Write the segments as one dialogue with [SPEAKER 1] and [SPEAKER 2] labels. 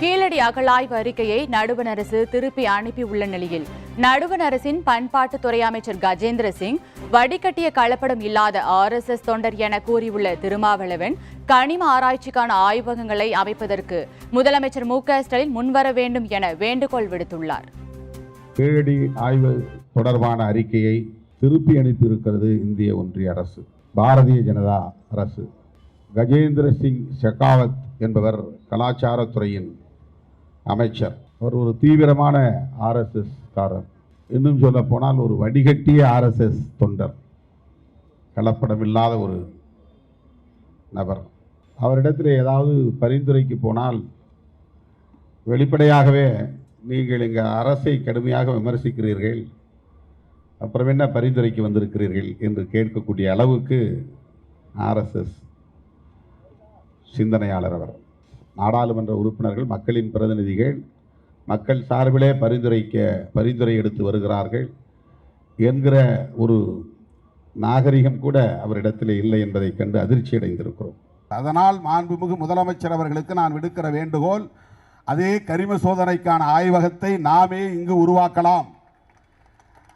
[SPEAKER 1] கீழடி அகழாய்வு அறிக்கையை நடுவண் அரசு திருப்பி அனுப்பியுள்ள நிலையில் நடுவண் அரசின் பண்பாட்டுத்துறை அமைச்சர் கஜேந்திர சிங் வடிகட்டிய கலப்படம் இல்லாத RSS தொண்டர் என கூறியுள்ள திருமாவளவன் கனிம ஆராய்ச்சிக்கான ஆய்வகங்களை அமைப்பதற்கு முதலமைச்சர் மு.க.ஸ்டாலின் முன்வர வேண்டும் என வேண்டுகோள் விடுத்துள்ளார்.
[SPEAKER 2] கீழடி ஆய்வு தொடர்பான அறிக்கையை திருப்பி அனுப்பியிருக்கிறது இந்திய ஒன்றிய அரசு, பாரதிய ஜனதா அரசு. கஜேந்திர சிங் ஷெகாவத் என்பவர் கலாச்சாரத்துறையின் அமைச்சர். அவர் ஒரு தீவிரமான RSS காரர், இன்னும் சொல்ல போனால் ஒரு வடிகட்டிய RSS தொண்டர், கலப்படமில்லாத ஒரு நபர். அவரிடத்தில் ஏதாவது பரிந்துரைக்கு போனால் வெளிப்படையாகவே நீங்கள் எங்கள் அரசை கடுமையாக விமர்சிக்கிறீர்கள், அப்புறம் என்ன பரிந்துரைக்கு வந்திருக்கிறீர்கள் என்று கேட்கக்கூடிய அளவுக்கு RSS சிந்தனையாளர் அவர். நாடாளுமன்ற உறுப்பினர்கள், மக்களின் பிரதிநிதிகள், மக்கள் சார்பிலே பரிந்துரை எடுத்து வருகிறார்கள் என்கிற ஒரு நாகரிகம் கூட அவரிடத்தில் இல்லை என்பதை கண்டு அதிர்ச்சி அடைந்திருக்கிறோம்.
[SPEAKER 3] அதனால் மாண்புமிகு முதலமைச்சர் அவர்களுக்கு நான் விடுக்கிற வேண்டுகோள், அதே கரிம சோதனைக்கான ஆய்வகத்தை நாமே இங்கு உருவாக்கலாம்.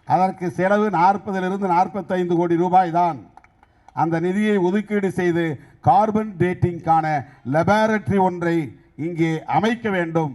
[SPEAKER 3] அதற்கு செலவு 40 to 45 கோடி ரூபாய் தான். அந்த நிதியை ஒதுக்கீடு செய்து கார்பன் டேட்டிங்கான லெபார்டரி ஒன்றை இங்கே அமைக்க வேண்டும்.